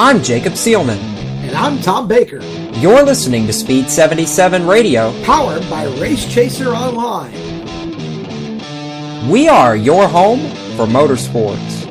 I'm Jacob Seelman. And I'm Tom Baker. You're listening to Speed 77 Radio, powered by Race Chaser Online. We are your home for motorsports.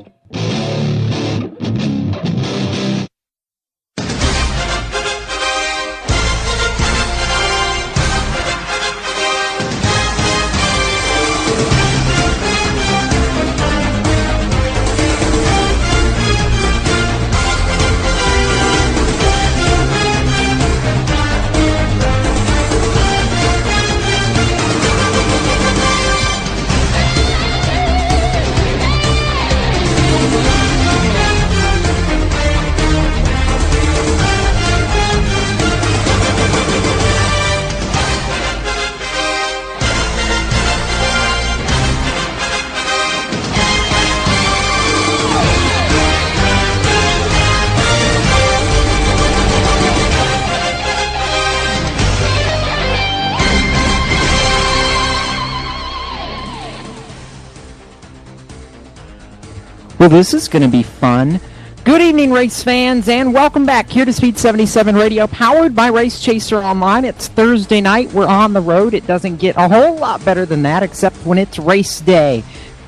Well, this is going to be fun. Good evening, race fans, and welcome back here to Speed 77 Radio, powered by Race Chaser Online. It's Thursday night. We're on the road. It doesn't get a whole lot better than that, except when it's race day.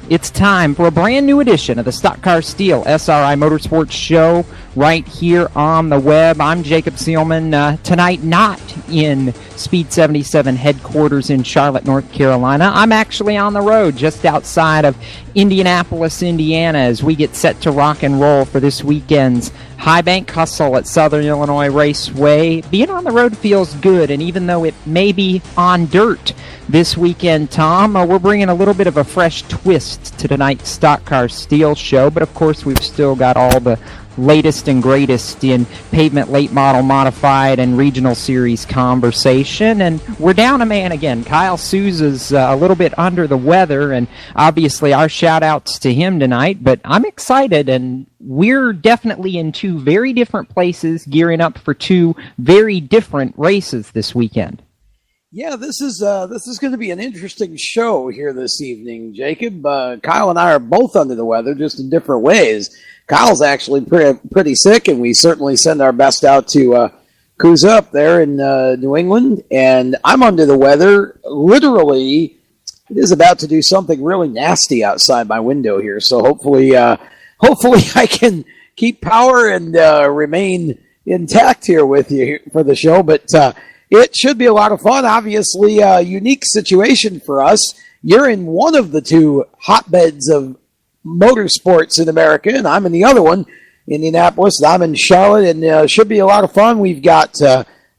It's time for a brand new edition of the Stock Car Steel SRI Motorsports Show right here on the web. I'm Jacob Seelman. Tonight, not in Speed 77 headquarters in Charlotte, North Carolina. I'm actually on the road just outside of Indianapolis, Indiana, as we get set to rock and roll for this weekend's Highbank Hustle at Southern Illinois Raceway. Being on the road feels good, and even though it may be on dirt this weekend, Tom, we're bringing a little bit of a fresh twist to tonight's Stock Car Steel show, but of course we've still got all the latest and greatest in pavement late model modified and regional series conversation. And we're down a man again. Kyle Souza's a little bit under the weather, and obviously our shout outs to him tonight, but I'm excited, and we're definitely in two very different places gearing up for two very different races this weekend. Yeah, this is going to be an interesting show here this evening, Jacob. Kyle and I are both under the weather, just in different ways. Kyle's actually pretty sick, and we certainly send our best out to Kuz up there in New England. And I'm under the weather. Literally, it is about to do something really nasty outside my window here. So hopefully I can keep power and remain intact here with you for the show. But it should be a lot of fun. Obviously, a unique situation for us. You're in one of the two hotbeds of motorsports in America, and I'm in the other one, Indianapolis, and I'm in Charlotte, and should be a lot of fun. We've got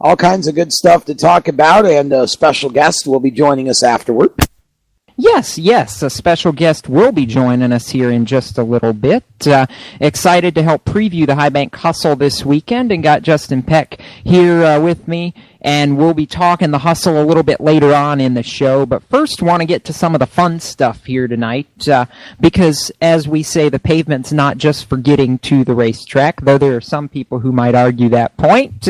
all kinds of good stuff to talk about, and a special guest will be joining us afterward. Yes, a special guest will be joining us here in just a little bit. Excited to help preview the Highbank Hustle this weekend, and got Justin Peck here with me, and we'll be talking the hustle a little bit later on in the show. But first, want to get to some of the fun stuff here tonight, because, as we say, the pavement's not just for getting to the racetrack, though there are some people who might argue that point.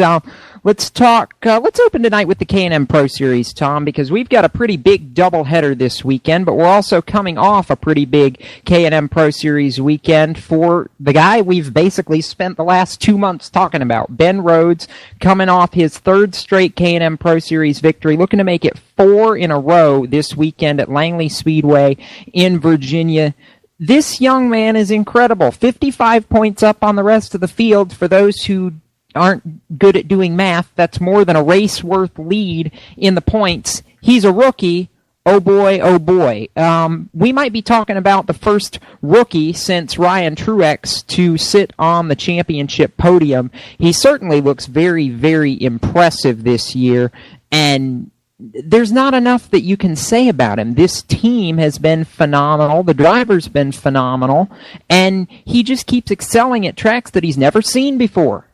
Let's open tonight with the K&M Pro Series, Tom, because we've got a pretty big doubleheader this weekend, but we're also coming off a pretty big K&M Pro Series weekend for the guy we've basically spent the last 2 months talking about, Ben Rhodes, coming off his third straight K&M Pro Series victory, looking to make it 4 in a row this weekend at Langley Speedway in Virginia. This young man is incredible. 55 points up on the rest of the field. For those who aren't good at doing math, that's more than a race worth lead in the points. He's a rookie. Oh boy. We might be talking about the first rookie since Ryan Truex to sit on the championship podium. He certainly looks very, very impressive this year, and there's not enough that you can say about him. This team has been phenomenal. The driver's been phenomenal, and he just keeps excelling at tracks that he's never seen before.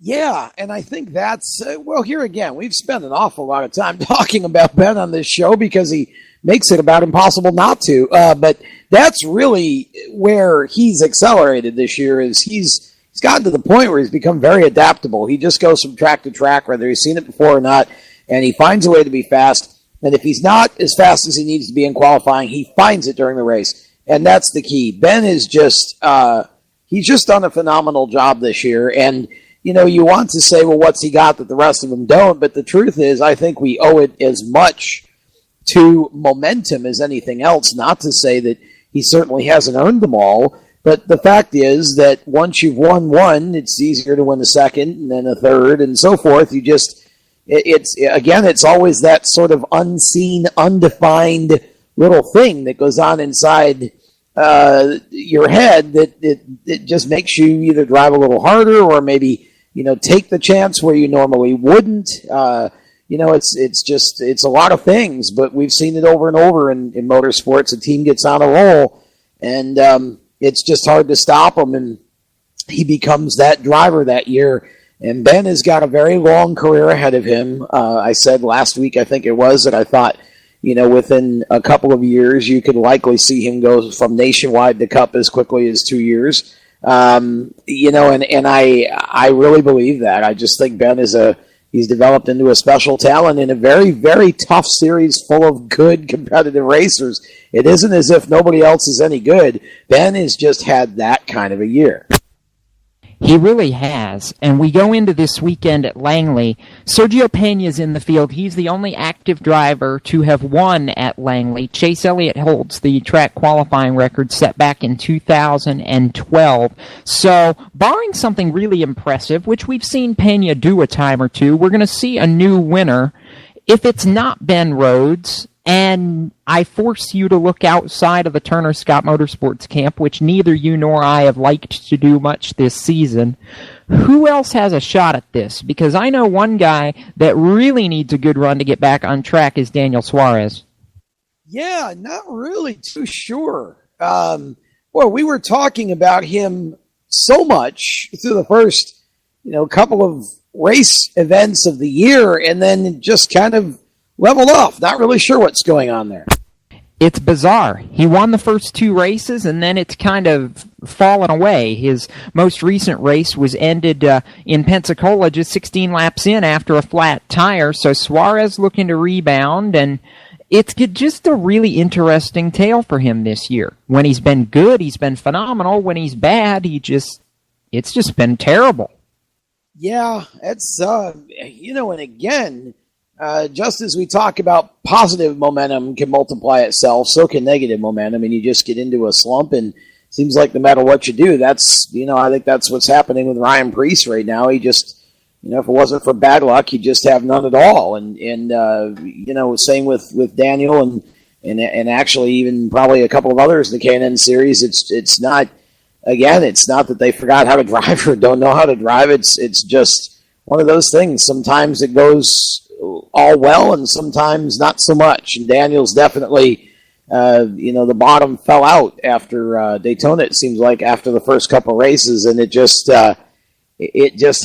Yeah, and I think that's, well, here again, we've spent an awful lot of time talking about Ben on this show because he makes it about impossible not to. But that's really where he's accelerated this year, is he's gotten to the point where he's become very adaptable. He just goes from track to track, whether he's seen it before or not, and he finds a way to be fast. And if he's not as fast as he needs to be in qualifying, he finds it during the race. And that's the key. Ben is just, he's just done a phenomenal job this year. And, you know, you want to say, well, what's he got that the rest of them don't? But the truth is, I think we owe it as much to momentum as anything else. Not to say that he certainly hasn't earned them all, but the fact is that once you've won one, it's easier to win a second and then a third and so forth. You just, it's always that sort of unseen, undefined little thing that goes on inside your head that it just makes you either drive a little harder or maybe, you know, take the chance where you normally wouldn't. You know, it's a lot of things, but we've seen it over and over in motorsports. A team gets on a roll, and it's just hard to stop him, and he becomes that driver that year. And Ben has got a very long career ahead of him. I said last week, I think it was, that I thought, you know, within a couple of years, you could likely see him go from nationwide to Cup as quickly as 2 years. You know, and I really believe that. I just think Ben he's developed into a special talent in a very, very tough series full of good competitive racers. It isn't as if nobody else is any good. Ben has just had that kind of a year. He really has. And we go into this weekend at Langley. Sergio Pena's in the field. He's the only active driver to have won at Langley. Chase Elliott holds the track qualifying record set back in 2012. So, barring something really impressive, which we've seen Pena do a time or two, we're going to see a new winner. If it's not Ben Rhodes, and I force you to look outside of the Turner Scott Motorsports camp, which neither you nor I have liked to do much this season, who else has a shot at this? Because I know one guy that really needs a good run to get back on track is Daniel Suarez. Yeah, not really too sure. Well, we were talking about him so much through the first, you know, couple of race events of the year, and then it just kind of leveled off. Not really sure what's going on there. It's bizarre. He won the first two races, and then it's kind of fallen away. His most recent race was ended in Pensacola just 16 laps in after a flat tire, so Suarez looking to rebound, and it's just a really interesting tale for him this year. When he's been good, he's been phenomenal. When he's bad, it's just been terrible. Yeah, it's, you know, and again, just as we talk about positive momentum can multiply itself, so can negative momentum, and you just get into a slump, and it seems like no matter what you do, that's, you know, I think that's what's happening with Ryan Preece right now. He just, you know, if it wasn't for bad luck, he'd just have none at all. And you know, same with Daniel and actually even probably a couple of others in the K&N series. It's not, again, it's not that they forgot how to drive or don't know how to drive. It's just one of those things. Sometimes it goes all well, and sometimes not so much. And Daniel's definitely, you know, the bottom fell out after Daytona. It seems like after the first couple races, and it just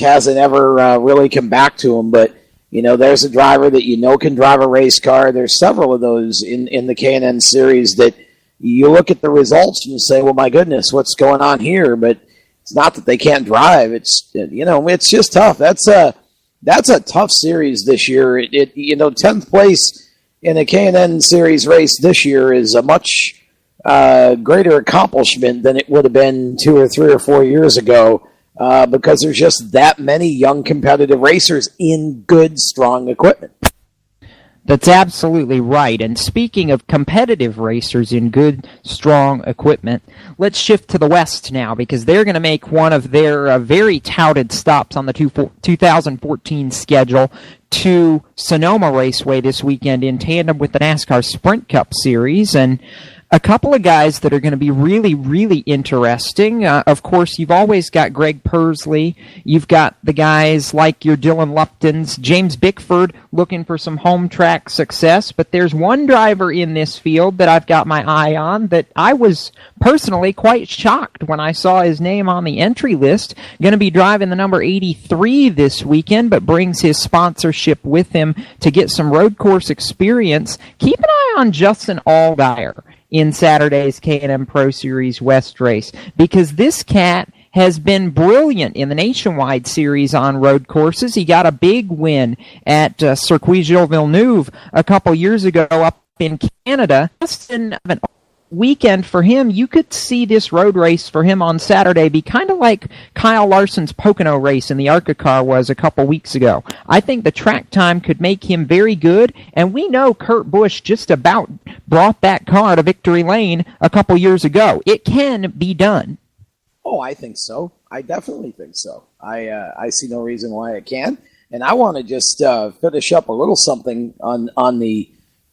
hasn't ever really come back to him. But you know, there's a driver that you know can drive a race car. There's several of those in the K&N series that you look at the results and you say, well, my goodness, what's going on here? But it's not that they can't drive. It's, you know, it's just tough. That's a tough series this year. You know, 10th place in a K&N series race this year is a much greater accomplishment than it would have been 2 or 3 or 4 years ago because there's just that many young competitive racers in good, strong equipment. That's absolutely right. And speaking of competitive racers in good, strong equipment, let's shift to the West now, because they're going to make one of their very touted stops on the 2014 schedule to Sonoma Raceway this weekend in tandem with the NASCAR Sprint Cup Series. And a couple of guys that are going to be really, really interesting. Of course, you've always got Greg Pursley. You've got the guys like your Dylan Luptons, James Bickford looking for some home track success. But there's one driver in this field that I've got my eye on that I was personally quite shocked when I saw his name on the entry list. Going to be driving the number 83 this weekend, but brings his sponsorship with him to get some road course experience. Keep an eye on Justin Allgaier in Saturday's K&N Pro Series West race, because this cat has been brilliant in the Nationwide Series on road courses. He got a big win at Circuit Gilles Villeneuve a couple years ago up in Canada. weekend for him, you could see this road race for him on Saturday be kind of like Kyle Larson's Pocono race in the ARCA car was a couple weeks ago. I think the track time could make him very good, and we know Kurt Busch just about brought that car to victory lane a couple years ago. It can be done. Oh, I think so. I definitely think so. I see no reason why it can't. And I want to just finish up a little something on the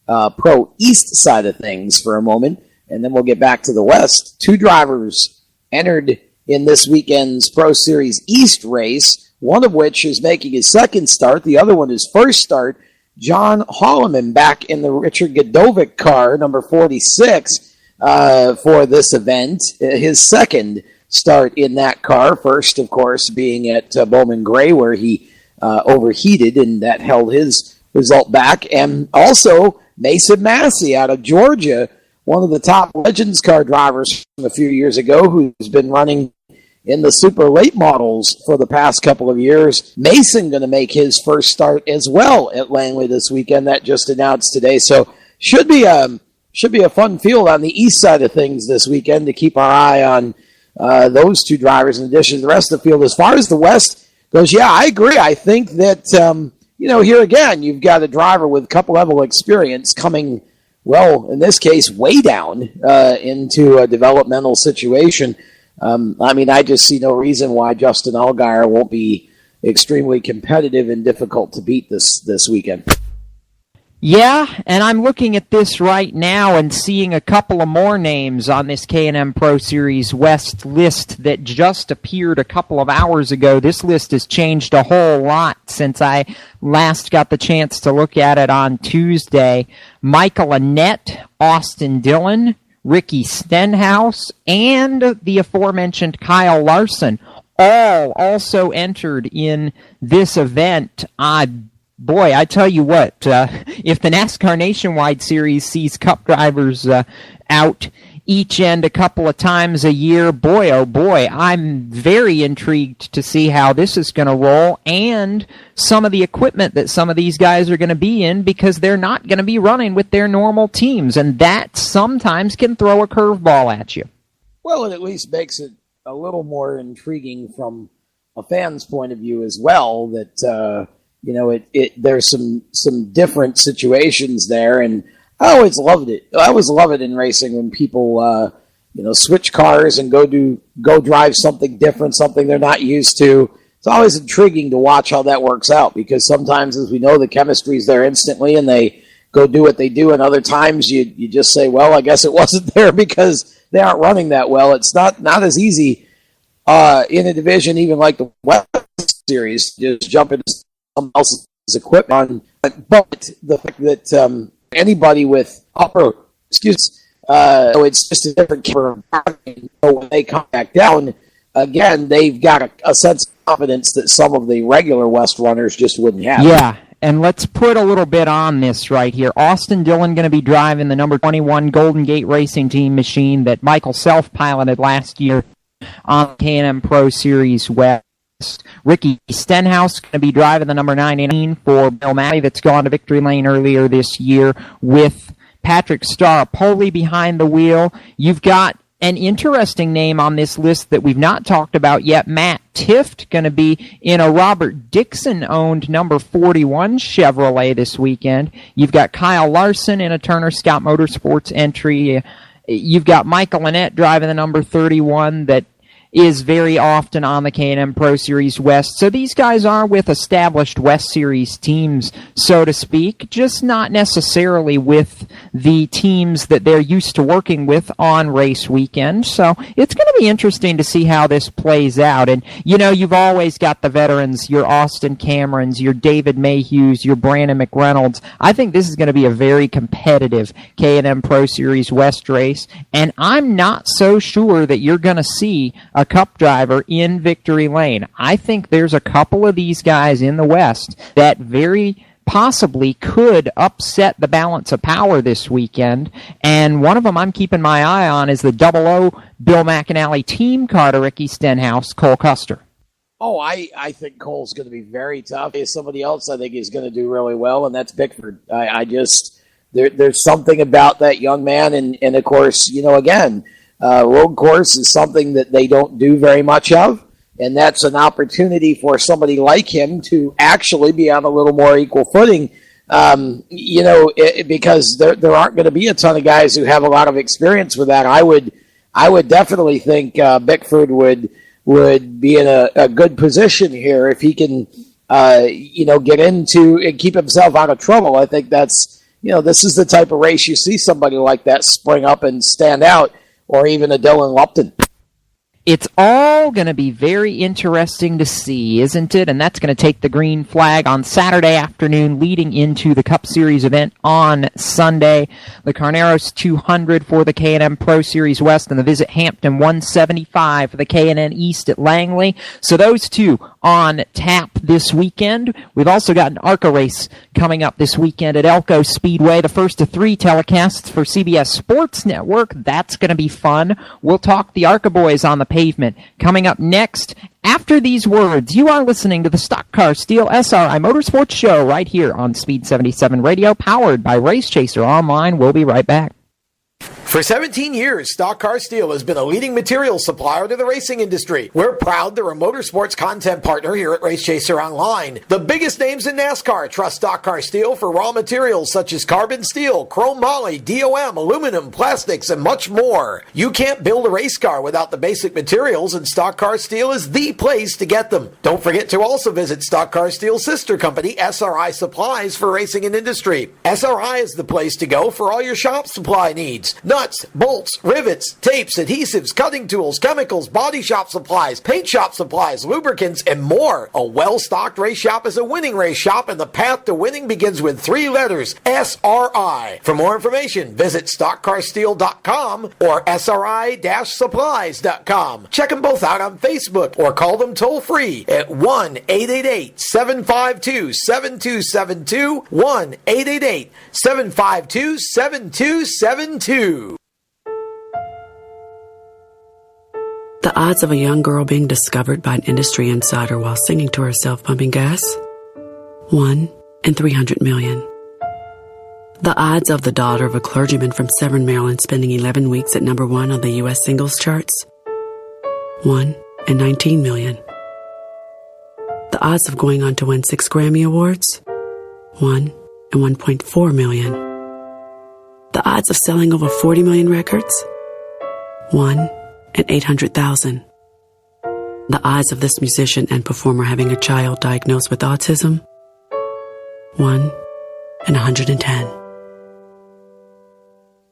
Pro East side of things for a moment, and then we'll get back to the West. 2 drivers entered in this weekend's Pro Series East race, one of which is making his second start. The other one his first start. John Holloman back in the Richard Godovic car, number 46, for this event. His second start in that car. First, of course, being at Bowman Gray, where he overheated, and that held his result back. And also Mason Massey out of Georgia, one of the top Legends car drivers from a few years ago, who's been running in the super late models for the past couple of years. Mason going to make his first start as well at Langley this weekend. That just announced today. So should be a fun field on the east side of things this weekend to keep our eye on those 2 drivers in addition to the rest of the field. As far as the West goes, yeah, I agree. I think that, here again, you've got a driver with couple-level experience coming, well, in this case, way down into a developmental situation. I just see no reason why Justin Allgaier won't be extremely competitive and difficult to beat this weekend. Yeah, and I'm looking at this right now and seeing a couple of more names on this K&M Pro Series West list that just appeared a couple of hours ago. This list has changed a whole lot since I last got the chance to look at it on Tuesday. Michael Annett, Austin Dillon, Ricky Stenhouse, and the aforementioned Kyle Larson all also entered in this event. Boy, I tell you what, if the NASCAR Nationwide Series sees Cup drivers out each end a couple of times a year, boy, oh boy, I'm very intrigued to see how this is going to roll and some of the equipment that some of these guys are going to be in, because they're not going to be running with their normal teams, and that sometimes can throw a curveball at you. Well, it at least makes it a little more intriguing from a fan's point of view as well, that there's some different situations there, and I always loved it. I always love it in racing when people switch cars and go drive something different, something they're not used to. It's always intriguing to watch how that works out, because sometimes, as we know, the chemistry's there instantly and they go do what they do, and other times you just say, well, I guess it wasn't there because they aren't running that well. It's not as easy in a division even like the West Series, just jump into someone else's equipment. But the fact that anybody with it's just a different camera. When they come back down, again, they've got a sense of confidence that some of the regular West runners just wouldn't have. Yeah, and let's put a little bit on this right here. Austin Dillon going to be driving the number 21 Golden Gate Racing Team machine that Michael self-piloted last year on K&M Pro Series West. Ricky Stenhouse going to be driving the number 99 for Bill Maddie that's gone to victory lane earlier this year with Patrick Staropoli behind the wheel. You've got an interesting name on this list that we've not talked about yet. Matt Tifft going to be in a Robert Dixon-owned number 41 Chevrolet this weekend. You've got Kyle Larson in a Turner Scott Motorsports entry. You've got Michael Annett driving the number 31 that is very often on the K&M Pro Series West. So these guys are with established West Series teams, so to speak, just not necessarily with the teams that they're used to working with on race weekend. So it's going to be interesting to see how this plays out. And, you've always got the veterans, your Austin Camerons, your David Mayhews, your Brandon McReynolds. I think this is going to be a very competitive K&M Pro Series West race, and I'm not so sure that you're going to see a Cup driver in victory lane. I think there's a couple of these guys in the West that very possibly could upset the balance of power this weekend, and one of them I'm keeping my eye on is the 00 Bill McAnally team car to Ricky Stenhouse, Cole Custer. Oh, I think Cole's going to be very tough. Somebody else I think is going to do really well, and that's Bickford. I just there's something about that young man. And of course, again, road course is something that they don't do very much of. And that's an opportunity for somebody like him to actually be on a little more equal footing, because there aren't going to be a ton of guys who have a lot of experience with that. I would definitely think Bickford would be in a good position here if he can, get into and keep himself out of trouble. I think that's, this is the type of race you see somebody like that spring up and stand out, or even a Dylan Lupton. It's all going to be very interesting to see, isn't it? And that's going to take the green flag on Saturday afternoon leading into the Cup Series event on Sunday. The Carneros 200 for the K&N Pro Series West and the Visit Hampton 175 for the K&N East at Langley. So those two on tap this weekend. We've also got an ARCA race coming up this weekend at Elko Speedway, the first of 3 telecasts for CBS Sports Network. That's going to be fun. We'll talk the ARCA boys on the pavement coming up next. After these words, you are listening to the Stock Car Steel SRI Motorsports Show right here on Speed 77 Radio, powered by Race Chaser Online. We'll be right back. For 17 years, Stock Car Steel has been a leading materials supplier to the racing industry. We're proud they're a motorsports content partner here at Race Chaser Online. The biggest names in NASCAR trust Stock Car Steel for raw materials such as carbon steel, chrome moly, DOM, aluminum, plastics, and much more. You can't build a race car without the basic materials, and Stock Car Steel is the place to get them. Don't forget to also visit Stock Car Steel's sister company, SRI Supplies, for racing and industry. SRI is the place to go for all your shop supply needs. Nuts, bolts, rivets, tapes, adhesives, cutting tools, chemicals, body shop supplies, paint shop supplies, lubricants, and more. A well-stocked race shop is a winning race shop, and the path to winning begins with 3 letters, SRI. For more information, visit stockcarsteel.com or SRI-supplies.com. Check them both out on Facebook or call them toll-free at 1-888-752-7272, 1-888-752-7272. The odds of a young girl being discovered by an industry insider while singing to herself pumping gas? 1 in 300 million. The odds of the daughter of a clergyman from Severn, Maryland spending 11 weeks at number 1 on the U.S. singles charts? 1 in 19 million. The odds of going on to win 6 Grammy Awards? 1 in 1.4 million. The odds of selling over 40 million records? 1 in 800,000. The odds of this musician and performer having a child diagnosed with autism? 1 in 110.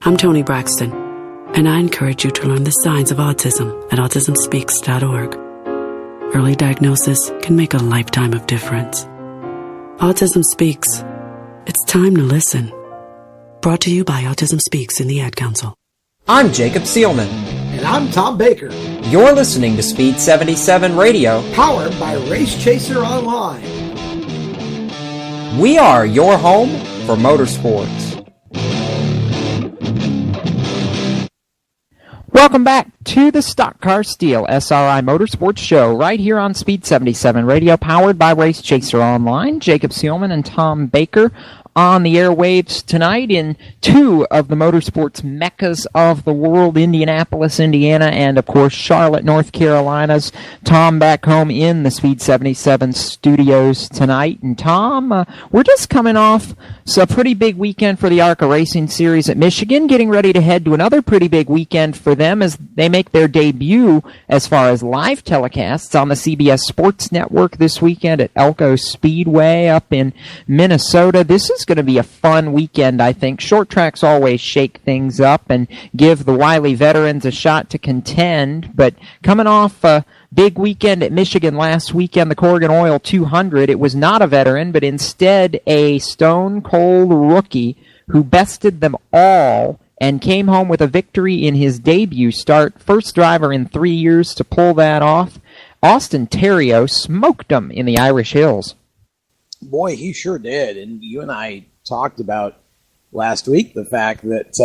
I'm Toni Braxton, and I encourage you to learn the signs of autism at autismspeaks.org. Early diagnosis can make a lifetime of difference. Autism Speaks. It's time to listen. Brought to you by Autism Speaks and the Ad Council. I'm Jacob Seelman. And I'm Tom Baker. You're listening to Speed 77 Radio, Powered by Race Chaser Online. We are your home for motorsports. Welcome back to the Stock Car Steel SRI Motorsports Show right here on Speed 77 Radio, powered by Race Chaser Online. Jacob Seelman and Tom Baker on the airwaves tonight in 2 of the motorsports meccas of the world, Indianapolis, Indiana, and of course Charlotte, North Carolina's. Tom back home in the Speed 77 studios tonight. And Tom, we're just coming off a pretty big weekend for the ARCA Racing Series at Michigan, getting ready to head to another pretty big weekend for them as they make their debut as far as live telecasts on the CBS Sports Network this weekend at Elko Speedway up in Minnesota. This is going to be a fun weekend, I think. Short tracks always shake things up and give the wily veterans a shot to contend, but coming off a big weekend at Michigan last weekend, the Corrigan Oil 200, it was not a veteran, but instead a stone-cold rookie who bested them all and came home with a victory in his debut start. First driver in 3 years to pull that off. Austin Theriault smoked him in the Irish Hills. Boy, he sure did. And you and I talked about last week the fact that,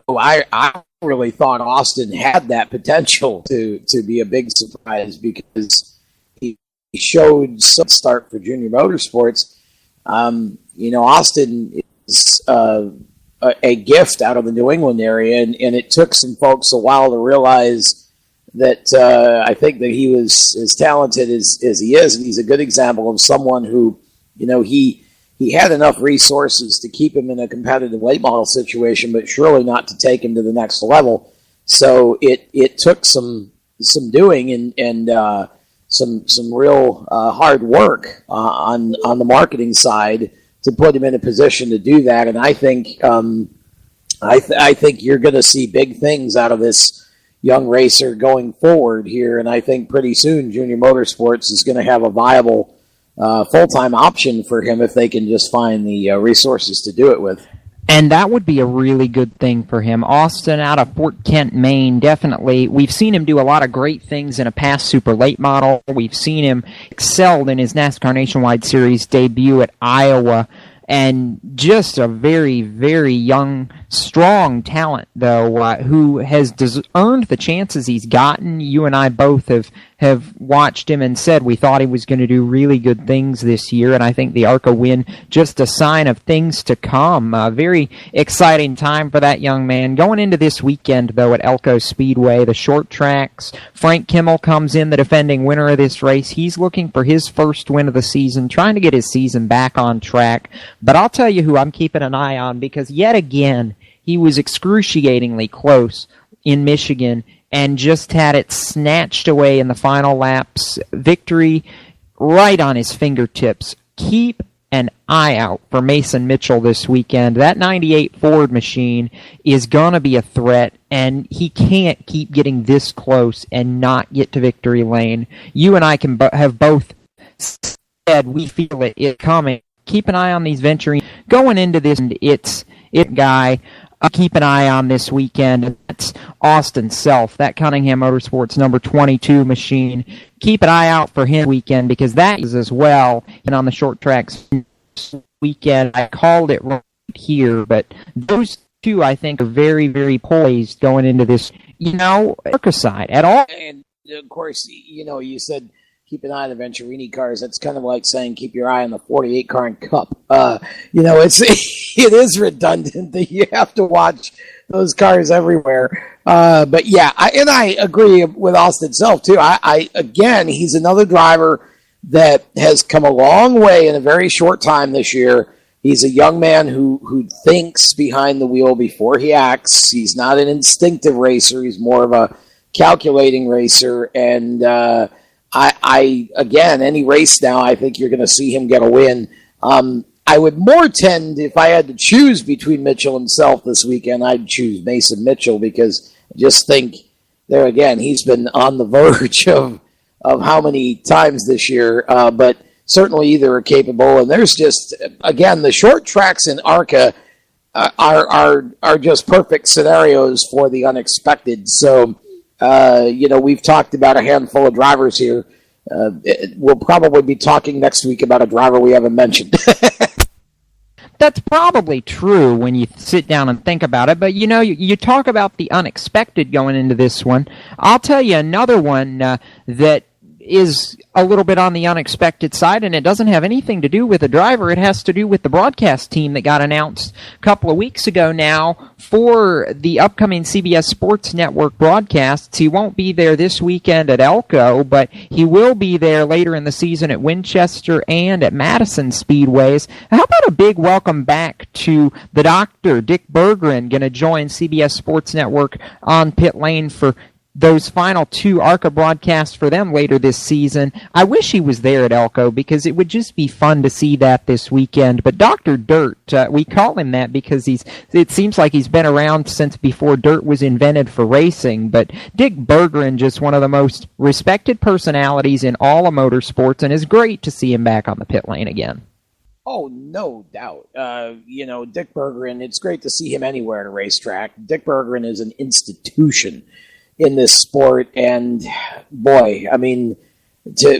I really thought Austin had that potential to be a big surprise because he showed some start for junior motorsports. Austin a gift out of the New England area, and it took some folks a while to realize that I think that he was as talented as he is, and he's a good example of someone who, he had enough resources to keep him in a competitive late model situation, but surely not to take him to the next level. So it took some doing and some real hard work on the marketing side to put him in a position to do that. And I think I think you're going to see big things out of this young racer going forward here. And I think pretty soon Junior Motorsports is going to have a viable full-time option for him if they can just find the resources to do it with. And that would be a really good thing for him. Austin out of Fort Kent, Maine, definitely. We've seen him do a lot of great things in a past super late model. We've seen him excelled in his NASCAR Nationwide Series debut at Iowa. And just a very, very young, strong talent, though, who has earned the chances he's gotten. You and I both have watched him and said we thought he was going to do really good things this year, and I think the ARCA win just a sign of things to come. A very exciting time for that young man. Going into this weekend, though, at Elko Speedway, the short tracks, Frank Kimmel comes in, the defending winner of this race. He's looking for his first win of the season, trying to get his season back on track. But I'll tell you who I'm keeping an eye on, because yet again, he was excruciatingly close in Michigan and just had it snatched away in the final laps. Victory right on his fingertips. Keep an eye out for Mason Mitchell this weekend. That 98 Ford machine is going to be a threat, and he can't keep getting this close and not get to victory lane. You and I can have both said we feel it coming. Keep an eye on these Venturini. Going into this, it's guy. Keep an eye on this weekend. That's Austin Self, that Cunningham Motorsports number 22 machine. Keep an eye out for him weekend, because that is as well. And on the short tracks weekend, I called it right here, but those two I think are very, very poised going into this, ARCA side at all. And of course, you said keep an eye on the Venturini cars. That's kind of like saying keep your eye on the 48 car in Cup. It is redundant that you have to watch those cars everywhere. But yeah, I agree with Austin Self too. Again, he's another driver that has come a long way in a very short time this year. He's a young man who thinks behind the wheel before he acts. He's not an instinctive racer. He's more of a calculating racer. And again, any race now, I think you're going to see him get a win. I would more tend, if I had to choose between Mitchell and Self this weekend, I'd choose Mason Mitchell, because I just think there again, he's been on the verge of how many times this year, but certainly either are capable. And there's just, again, the short tracks in ARCA are just perfect scenarios for the unexpected. So, we've talked about a handful of drivers here. We'll probably be talking next week about a driver we haven't mentioned. That's probably true when you sit down and think about it, but you talk about the unexpected going into this one. I'll tell you another one that is a little bit on the unexpected side, and it doesn't have anything to do with the driver. It has to do with the broadcast team that got announced a couple of weeks ago now for the upcoming CBS Sports Network broadcasts. He won't be there this weekend at Elko, but he will be there later in the season at Winchester and at Madison Speedways. How about a big welcome back to the doctor, Dick Berggren, going to join CBS Sports Network on pit lane for those final two ARCA broadcasts for them later this season. I wish he was there at Elko, because it would just be fun to see that this weekend. But Dr. Dirt, we call him that because it seems like he's been around since before dirt was invented for racing. But Dick Berggren, just one of the most respected personalities in all of motorsports, and it's great to see him back on the pit lane again. Oh, no doubt. Dick Berggren, it's great to see him anywhere at a racetrack. Dick Berggren is an institution in this sport, and boy, I mean,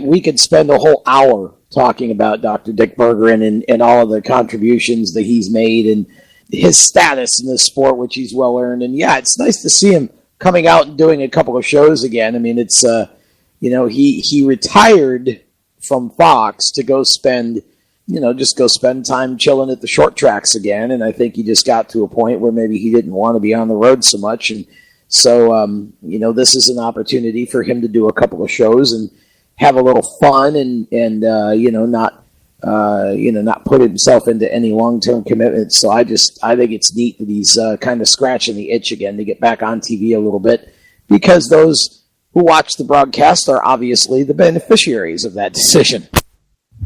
we could spend a whole hour talking about Dr. Dick Berggren and all of the contributions that he's made and his status in this sport, which he's well earned. And yeah, it's nice to see him coming out and doing a couple of shows again. I mean, it's he retired from Fox to go spend just go spend time chilling at the short tracks again. And I think he just got to a point where maybe he didn't want to be on the road so much. And so, this is an opportunity for him to do a couple of shows and have a little fun and not put himself into any long-term commitments. So I think it's neat that he's kind of scratching the itch again to get back on TV a little bit, because those who watch the broadcast are obviously the beneficiaries of that decision.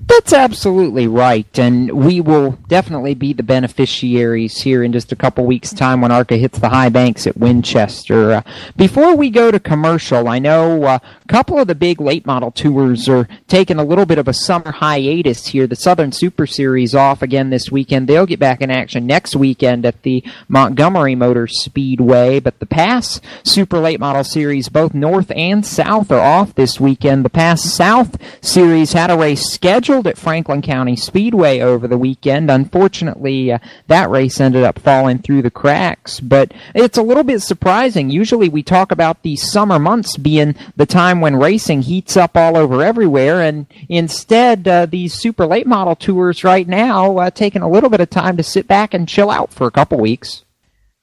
That's absolutely right, and we will definitely be the beneficiaries here in just a couple weeks' time when ARCA hits the high banks at Winchester. Before we go to commercial, I know a couple of the big late model tours are taking a little bit of a summer hiatus here. The Southern Super Series off again this weekend. They'll get back in action next weekend at the Montgomery Motor Speedway, but the PASS Super Late Model Series, both North and South, are off this weekend. The PASS South Series had a race scheduled at Franklin County Speedway over the weekend. Unfortunately, that race ended up falling through the cracks, but it's a little bit surprising. Usually we talk about the summer months being the time when racing heats up all over everywhere, and instead these super late model tours right now taking a little bit of time to sit back and chill out for a couple weeks.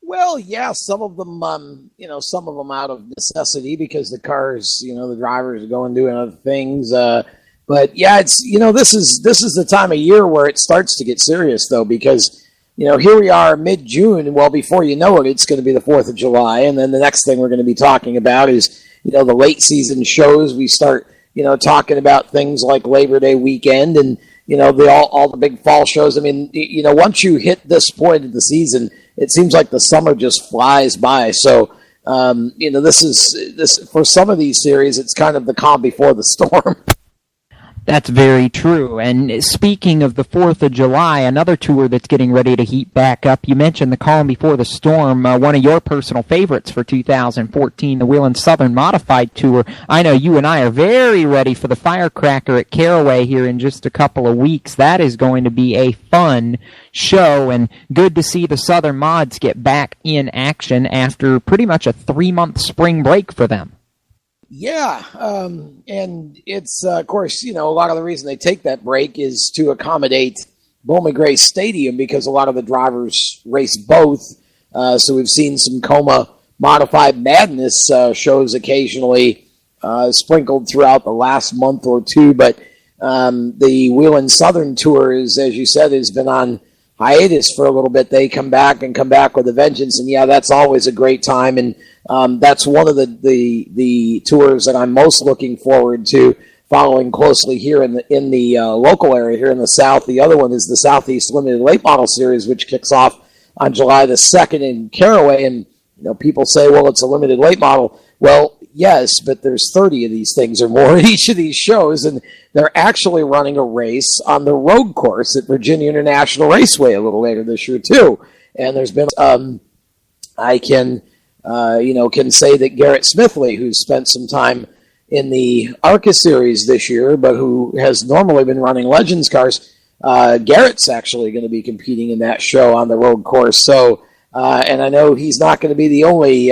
Well, yeah, some of them out of necessity because the cars, the drivers are going doing other things. But yeah, it's this is the time of year where it starts to get serious though, because here we are mid-June, and well, before you know it, it's going to be the 4th of July, and then the next thing we're going to be talking about is the late season shows. We start talking about things like Labor Day weekend and all the big fall shows. I mean, once you hit this point of the season, it seems like the summer just flies by. So this for some of these series, it's kind of the calm before the storm. That's very true. And speaking of the 4th of July, another tour that's getting ready to heat back up. You mentioned the calm before the storm, one of your personal favorites for 2014, the Whelen Southern Modified Tour. I know you and I are very ready for the Firecracker at Caraway here in just a couple of weeks. That is going to be a fun show, and good to see the Southern Mods get back in action after pretty much a 3-month spring break for them. Yeah, and it's, of course, a lot of the reason they take that break is to accommodate Bowman Gray Stadium, because a lot of the drivers race both. So we've seen some Coma Modified Madness shows occasionally sprinkled throughout the last month or two, but the Whelen Southern Tour, as you said, has been on hiatus for a little bit. They come back with a vengeance, and yeah, that's always a great time, and that's one of the tours that I'm most looking forward to following closely here in the local area here in the South. The other one is the Southeast Limited Late Model Series, which kicks off on July the 2nd in Caraway, and people say, well, it's a limited late model. Well, yes, but there's 30 of these things or more at each of these shows, and they're actually running a race on the road course at Virginia International Raceway a little later this year too. And there's been I can say that Garrett Smithley, who's spent some time in the ARCA series this year, but who has normally been running Legends cars, Garrett's actually going to be competing in that show on the road course. So, and I know he's not going to be the only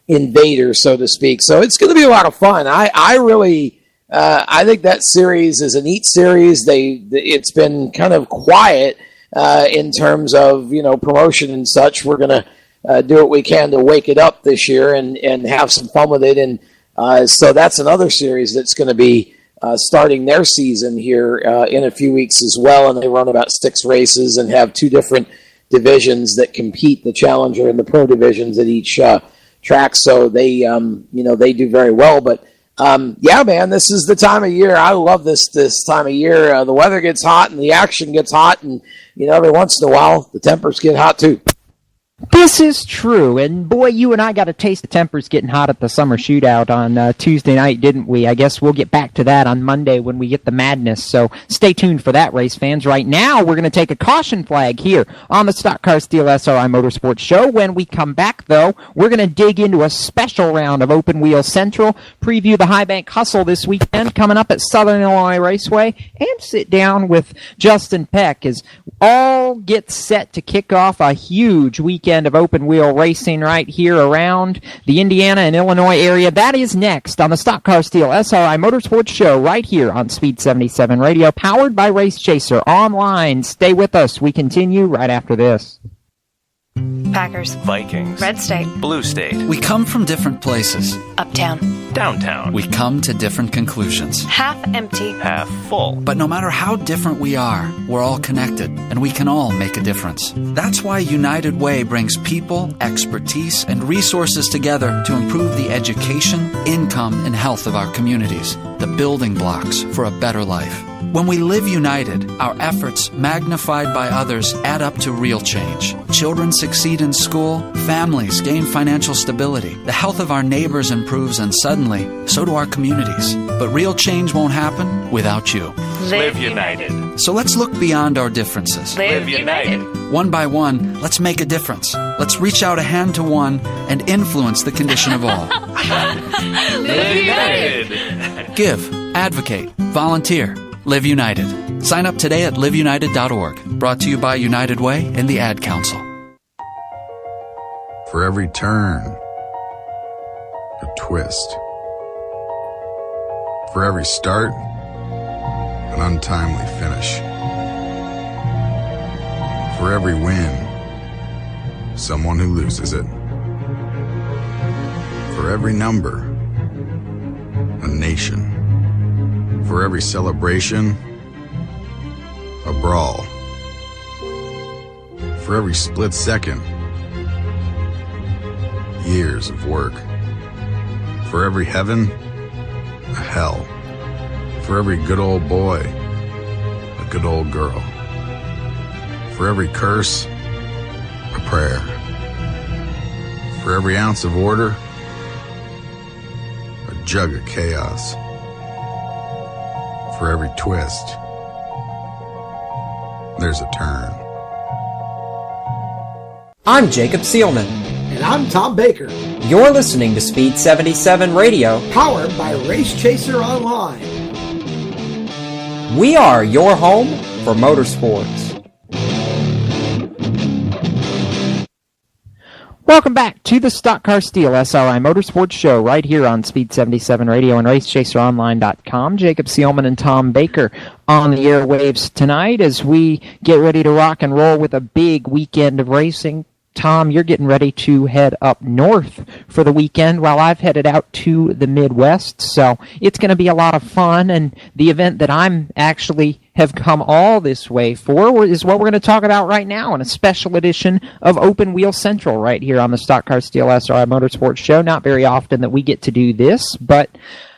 invader, so to speak. So it's going to be a lot of fun. I really think that series is a neat series. It's been kind of quiet in terms of promotion and such. We're going to do what we can to wake it up this year and have some fun with it. And so that's another series that's going to be starting their season here in a few weeks as well. And they run about 6 races and have 2 different divisions that compete, the Challenger and the Pro divisions at each track. So they do very well. But yeah, man, this is the time of year. I love this time of year. The weather gets hot and the action gets hot, and every once in a while the tempers get hot too. This is true, and boy, you and I got a taste of tempers getting hot at the summer shootout on Tuesday night, didn't we? I guess we'll get back to that on Monday when we get the madness, so stay tuned for that, race fans. Right now, we're going to take a caution flag here on the Stock Car Steel SRI Motorsports Show. When we come back, though, we're going to dig into a special round of Open Wheel Central, preview the Highbank Hustle this weekend coming up at Southern Illinois Raceway, and sit down with Justin Peck as all gets set to kick off a huge weekend weekend of open wheel racing right here around the Indiana and Illinois area. That is next on the Stock Car Steel SRI Motorsports Show right here on Speed 77 Radio, powered by Race Chaser Online. Stay with us. We continue right after this. Packers, Vikings, Red State, Blue State. We come from different places. Uptown, Downtown. We come to different conclusions. half empty, Half full. But no matter how different we are, we're all connected, and we can all make a difference. That's why United Way brings people, expertise, and resources together to improve the education, income, and health of our communities, the building blocks for a better life. When we live united, our efforts, magnified by others, add up to real change. Children succeed in school, families gain financial stability, the health of our neighbors improves, and suddenly, so do our communities. But real change won't happen without you. Live united. So let's look beyond our differences. Live united. One by one, let's make a difference. Let's reach out a hand to one and influence the condition of all. Live united. Give, advocate, volunteer. Live United. Sign up today at liveunited.org. Brought to you by United Way and the Ad Council. For every turn, a twist. For every start, an untimely finish. For every win, someone who loses it. For every number, a nation. For every celebration, a brawl. For every split second, years of work. For every heaven, a hell. For every good old boy, a good old girl. For every curse, a prayer. For every ounce of order, a jug of chaos. For every twist, there's a turn. I'm Jacob Seelman. And I'm Tom Baker, You're listening to Speed 77 Radio. powered by Race Chaser Online. We are your home for motorsports. Welcome back to the Stock Car Steel SRI Motorsports Show right here on Speed 77 Radio and RaceChaserOnline.com. Jacob Seelman and Tom Baker on the airwaves tonight as we get ready to rock and roll with a big weekend of racing. Tom, you're getting ready to head up north for the weekend while I've headed out to the Midwest. So it's going to be a lot of fun, and the event that I'm actually have come all this way for is what we're going to talk about right now in a special edition of Open Wheel Central right here on the Stock Car Steel SRI Motorsports Show. Not very often that we get to do this, but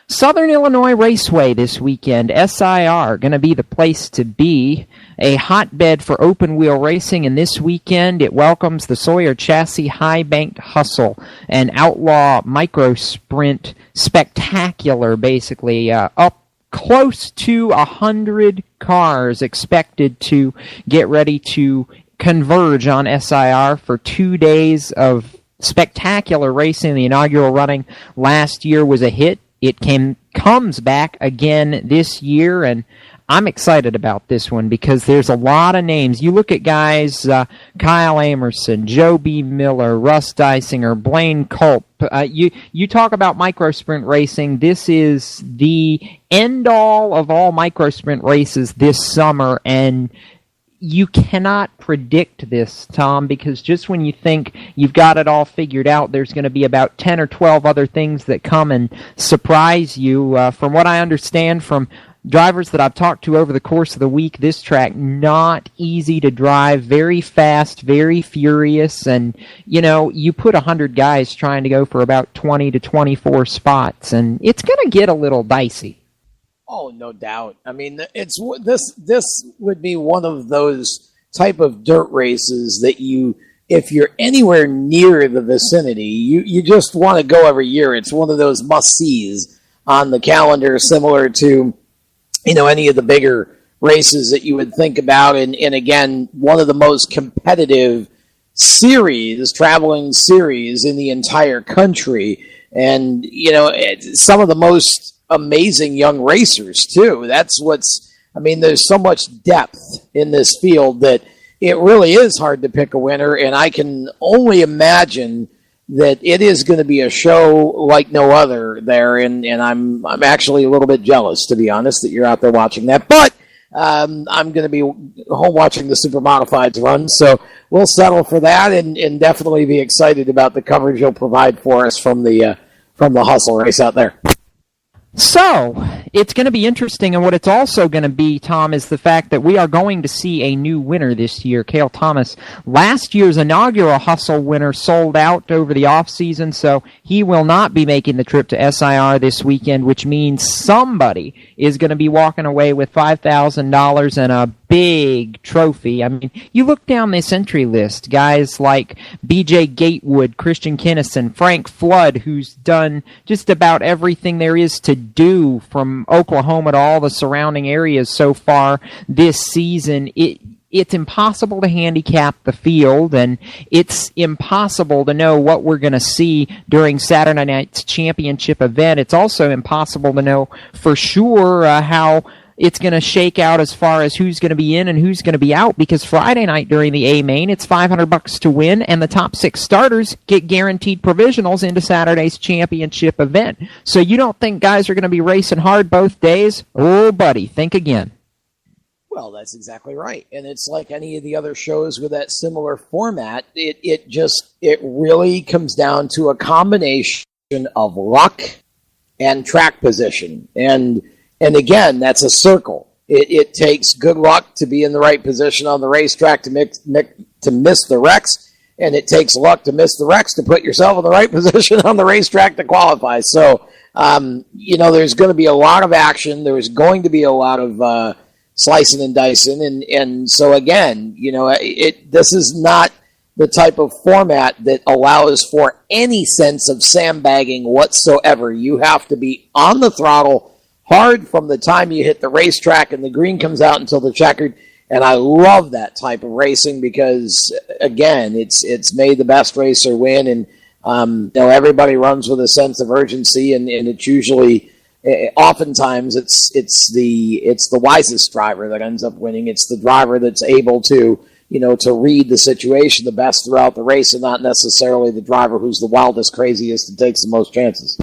Southern Illinois Raceway this weekend, SIR, going to be the place to be. A hotbed for open wheel racing, and this weekend it welcomes the Sawyer Chassis Highbank Hustle, an outlaw micro sprint spectacular, basically, up close to 100 cars expected to get ready to converge on SIR for 2 days of spectacular racing. The inaugural running last year was a hit. It comes back again this year, and I'm excited about this one because there's a lot of names. You look at guys, Kyle Amerson, Joe B. Miller, Russ Dysinger, Blaine Culp. You talk about micro sprint racing. This is the end-all of all micro sprint races this summer, and you cannot predict this, Tom, because just when you think you've got it all figured out, there's going to be about 10 or 12 other things that come and surprise you. From what I understand from drivers that I've talked to over the course of the week, this track, not easy to drive, very fast, very furious, and, you know, you put 100 guys trying to go for about 20 to 24 spots, and it's going to get a little dicey. Oh, no doubt. I mean, it's this would be one of those type of dirt races that if you're anywhere near the vicinity, you just want to go every year. It's one of those must-sees on the calendar, similar to, you know, any of the bigger races that you would think about. And again, one of the most competitive traveling series in the entire country. And, you know, some of the most amazing young racers too. There's so much depth in this field that it really is hard to pick a winner, and I can only imagine that it is going to be a show like no other there, and I'm actually a little bit jealous, to be honest, that you're out there watching that. But I'm going to be home watching the Super Modifieds run, so we'll settle for that, and definitely be excited about the coverage you'll provide for us from the Hustle race out there. So, it's going to be interesting, and what it's also going to be, Tom, is the fact that we are going to see a new winner this year. Cale Thomas, last year's inaugural Hustle winner, sold out over the offseason, so he will not be making the trip to SIR this weekend, which means somebody is going to be walking away with $5,000 and a big trophy. I mean, you look down this entry list, guys like B.J. Gatewood, Christian Kinnison, Frank Flood, who's done just about everything there is to do from Oklahoma to all the surrounding areas so far this season. It's impossible to handicap the field, and it's impossible to know what we're going to see during Saturday night's championship event. It's also impossible to know for sure how it's going to shake out as far as who's going to be in and who's going to be out, because Friday night during the A-Main, it's $500 to win, and the top 6 starters get guaranteed provisionals into Saturday's championship event. So you don't think guys are going to be racing hard both days? Oh, buddy, think again. Well, that's exactly right. And it's like any of the other shows with that similar format. It really comes down to a combination of luck and track position. And again, that's a circle. It takes good luck to be in the right position on the racetrack to miss the wrecks, and it takes luck to miss the wrecks to put yourself in the right position on the racetrack to qualify. So, there's going to be a lot of action. There's going to be a lot of slicing and dicing, and so again, this is not the type of format that allows for any sense of sandbagging whatsoever. You have to be on the throttle hard from the time you hit the racetrack and the green comes out until the checkered. And I love that type of racing because, again, it's made the best racer win. And, everybody runs with a sense of urgency, and it's usually, oftentimes it's the wisest driver that ends up winning. It's the driver that's able to read the situation the best throughout the race, and not necessarily the driver who's the wildest, craziest, and takes the most chances.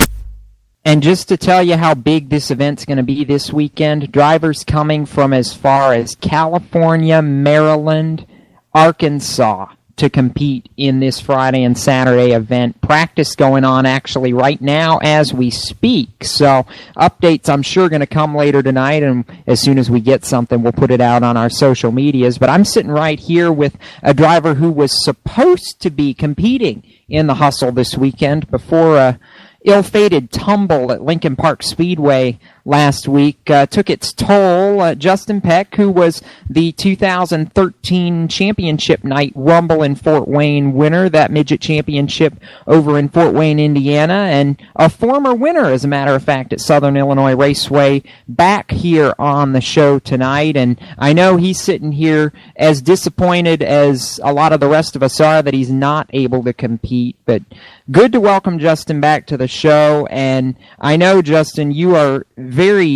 And just to tell you how big this event's going to be this weekend, drivers coming from as far as California, Maryland, Arkansas to compete in this Friday and Saturday event. Practice going on actually right now as we speak. So updates I'm sure going to come later tonight, and as soon as we get something, we'll put it out on our social medias. But I'm sitting right here with a driver who was supposed to be competing in the Hustle this weekend before a ill-fated tumble at Lincoln Park Speedway last week took its toll. Justin Peck, who was the 2013 championship night Rumble in Fort Wayne winner, that midget championship over in Fort Wayne, Indiana, and a former winner, as a matter of fact, at Southern Illinois Raceway, back here on the show tonight. And I know he's sitting here as disappointed as a lot of the rest of us are that he's not able to compete, but good to welcome Justin back to the show. And I know, Justin, you are very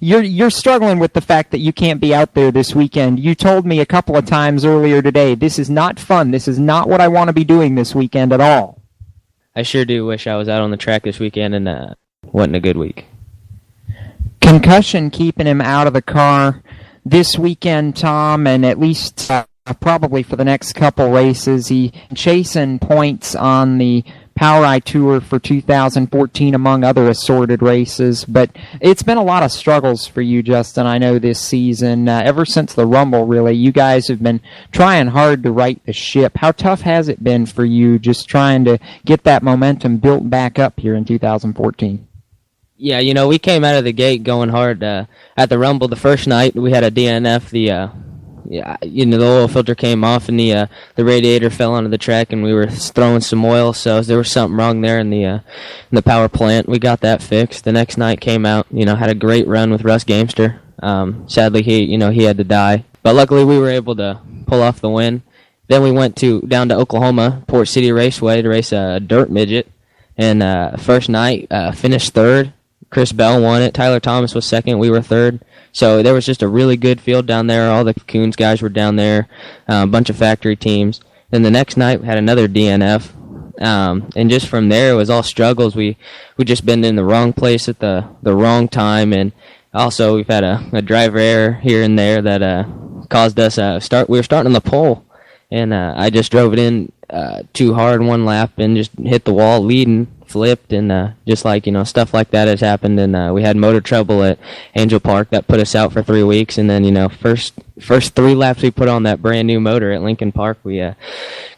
you're struggling with the fact that you can't be out there this weekend. You told me a couple of times earlier today, this is not fun. This is not what I want to be doing this weekend at all. I sure do wish I was out on the track this weekend, and wasn't a good week. Concussion keeping him out of the car this weekend, Tom, and at least probably for the next couple races. He chasing points on the POWRi Tour for 2014, among other assorted races. But it's been a lot of struggles for you, Justin, I know, this season. Ever since the Rumble, really, you guys have been trying hard to right the ship. How tough has it been for you just trying to get that momentum built back up here in 2014? Yeah, we came out of the gate going hard at the Rumble the first night. We had a DNF. The oil filter came off and the radiator fell onto the track, and we were throwing some oil, so there was something wrong there in the power plant. We got that fixed. The next night came out, had a great run with Russ Gamester. Sadly, he had to die, but luckily we were able to pull off the win. Then we went down to Oklahoma, Port City Raceway, to race a dirt midget, and first night finished third. Chris Bell won it. Tyler Thomas was second. We were third. So there was just a really good field down there. All the Coons guys were down there, a bunch of factory teams. Then the next night we had another DNF. And just from there, it was all struggles. We just been in the wrong place at the wrong time. And also we've had a driver error here and there that caused us we were starting on the pole. And I just drove it in too hard one lap and just hit the wall leading, flipped, and just like, stuff like that has happened. And we had motor trouble at Angel Park that put us out for 3 weeks. And then, first 3 laps we put on that brand new motor at Lincoln Park, we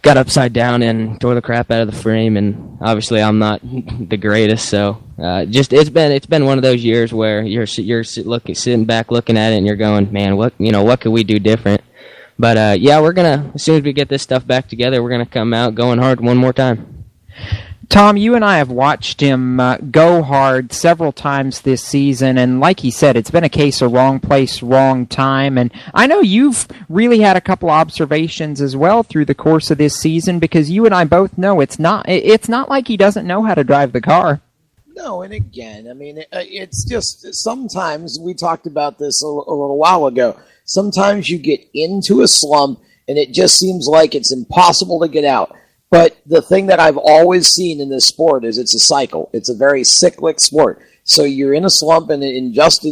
got upside down and tore the crap out of the frame. And obviously I'm not the greatest, so it's been one of those years where you're sitting back looking at it and you're going, man, what could we do different? But yeah, we're gonna, as soon as we get this stuff back together, we're gonna come out going hard one more time. Tom, you and I have watched him go hard several times this season, and like he said, it's been a case of wrong place, wrong time. And I know you've really had a couple observations as well through the course of this season, because you and I both know it's not like he doesn't know how to drive the car. No, and again, I mean, it's just sometimes, we talked about this a little while ago, sometimes you get into a slump and it just seems like it's impossible to get out. But the thing that I've always seen in this sport is it's a cycle. It's a very cyclic sport. So you're in a slump, and just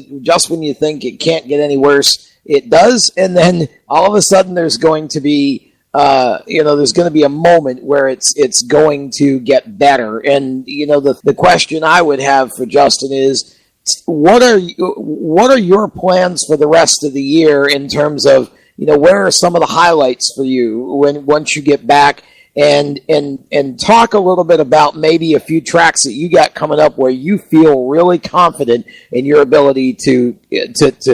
when you think it can't get any worse, it does. And then all of a sudden there's going to be there's going to be a moment where it's going to get better. And the question I would have for Justin is, what are your plans for the rest of the year in terms of, where are some of the highlights for you once you get back, and talk a little bit about maybe a few tracks that you got coming up where you feel really confident in your ability to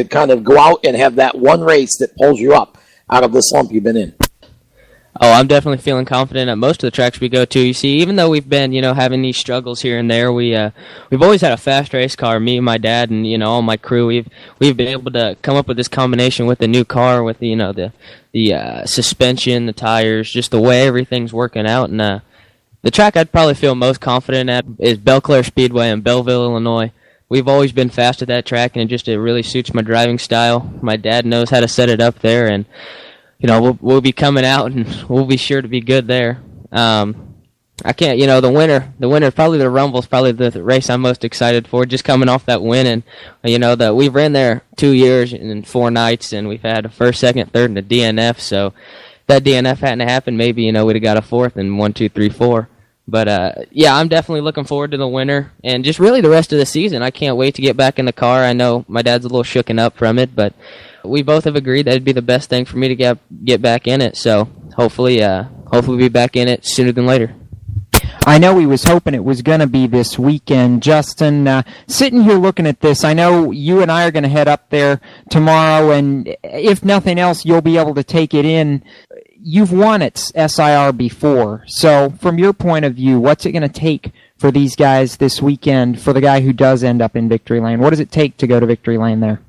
kind of go out and have that one race that pulls you up out of the slump you've been in. Oh, I'm definitely feeling confident at most of the tracks we go to. You see, even though we've been, having these struggles here and there, we've always had a fast race car. Me and my dad and all my crew, we've been able to come up with this combination with the new car, with the suspension, the tires, just the way everything's working out. And the track I'd probably feel most confident at is Belclair Speedway in Belleville, Illinois. We've always been fast at that track, and it really suits my driving style. My dad knows how to set it up there, and we'll be coming out, and we'll be sure to be good there. I can't, the winner, probably the Rumble's probably the race I'm most excited for, just coming off that win. And, we've ran there 2 years and 4 nights, and we've had a first, second, third, and a DNF. So if that DNF hadn't happened, maybe, we'd have got a fourth and 1, 2, 3, 4. But, yeah, I'm definitely looking forward to the winter and just really the rest of the season. I can't wait to get back in the car. I know my dad's a little shooken up from it, but we both have agreed that it'd be the best thing for me to get back in it. So hopefully we'll be back in it sooner than later. I know he was hoping it was going to be this weekend. Justin, sitting here looking at this, I know you and I are going to head up there tomorrow, and if nothing else, you'll be able to take it in. You've won at SIR before, so from your point of view, what's it going to take for these guys this weekend, for the guy who does end up in victory lane? What does it take to go to victory lane there?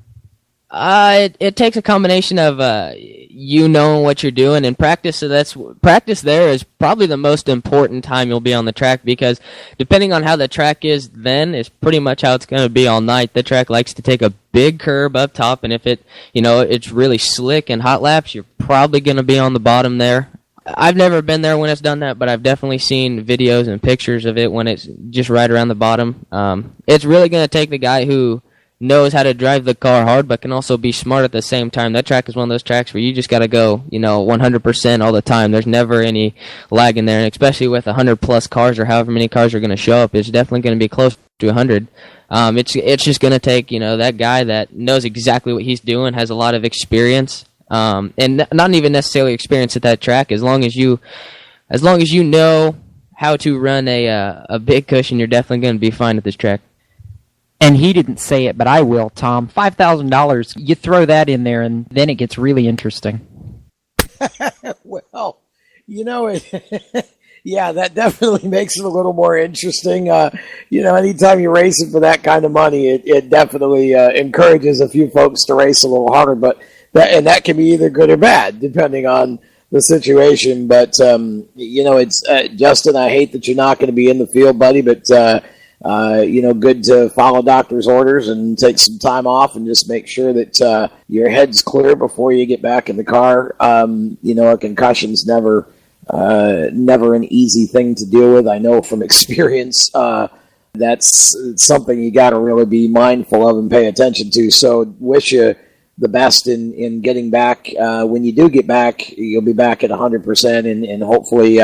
It takes a combination of knowing what you're doing and practice. So practice there is probably the most important time you'll be on the track, because depending on how the track is then is pretty much how it's going to be all night. The track likes to take a big curb up top, and if it's really slick and hot laps, you're probably going to be on the bottom there. I've never been there when it's done that, but I've definitely seen videos and pictures of it when it's just right around the bottom. It's really going to take the guy who knows how to drive the car hard but can also be smart at the same time. That track is one of those tracks where you just got to go 100% all the time. There's never any lag in there, and especially with 100 plus cars or however many cars are going to show up, it's definitely going to be close to 100. It's just going to take that guy that knows exactly what he's doing, has a lot of experience, and not even necessarily experience at that track. As long as you know how to run a big cushion, you're definitely going to be fine at this track. And he didn't say it, but I will, Tom. $5,000, you throw that in there, and then it gets really interesting. Well, yeah, that definitely makes it a little more interesting. Anytime you're racing for that kind of money, it definitely encourages a few folks to race a little harder. But that can be either good or bad, depending on the situation. But, it's Justin, I hate that you're not going to be in the field, buddy, but good to follow doctor's orders and take some time off and just make sure that your head's clear before you get back in the car. A concussion's never an easy thing to deal with. I know from experience that's something you got to really be mindful of and pay attention to. So wish you the best in getting back. When you do get back, you'll be back at 100%, and hopefully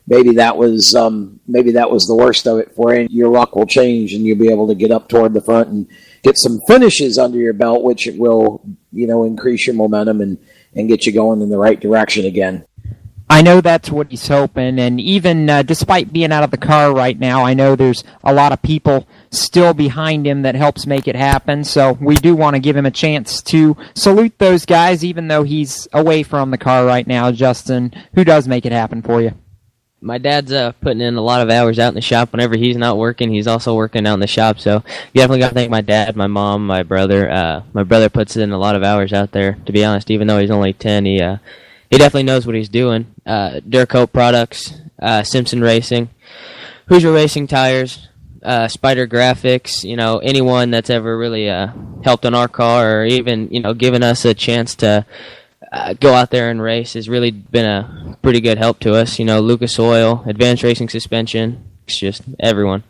maybe that was the worst of it for you. Your luck will change, and you'll be able to get up toward the front and get some finishes under your belt, which will increase your momentum and get you going in the right direction again. I know that's what he's hoping, and even despite being out of the car right now, I know there's a lot of people still behind him that helps make it happen, so we do want to give him a chance to salute those guys, even though he's away from the car right now. Justin, who does make it happen for you? My dad's putting in a lot of hours out in the shop. Whenever he's not working, he's also working out in the shop, so you definitely got to thank my dad, my mom, my brother. My brother puts in a lot of hours out there, to be honest. Even though he's only 10, he definitely knows what he's doing. Durcoat Products, Simpson Racing, Hoosier Racing Tires, Spider Graphics, anyone that's ever really helped on our car or even, given us a chance to go out there and race has really been a pretty good help to us. Lucas Oil, Advanced Racing Suspension, it's just everyone.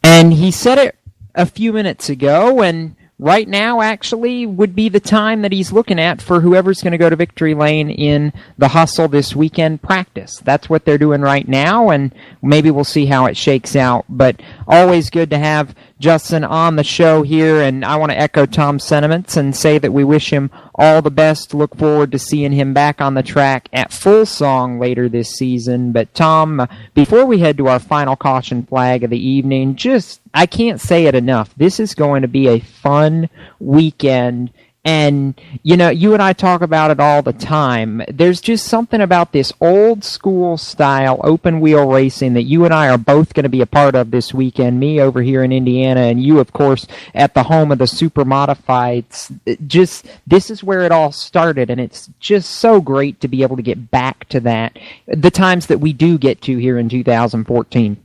And he said it a few minutes ago, and right now, actually, would be the time that he's looking at for whoever's going to go to Victory Lane in the Hustle this weekend practice. That's what they're doing right now, and maybe we'll see how it shakes out. But always good to have Justin on the show here, and I want to echo Tom's sentiments and say that we wish him all the best. Look forward to seeing him back on the track at Full Song later this season. But Tom, before we head to our final caution flag of the evening, I can't say it enough. This is going to be a fun weekend. And, you and I talk about it all the time. There's just something about this old school style open wheel racing that you and I are both going to be a part of this weekend. Me over here in Indiana, and you, of course, at the home of the Super Modifieds. This is where it all started, and it's just so great to be able to get back to that. The times that we do get to here in 2014.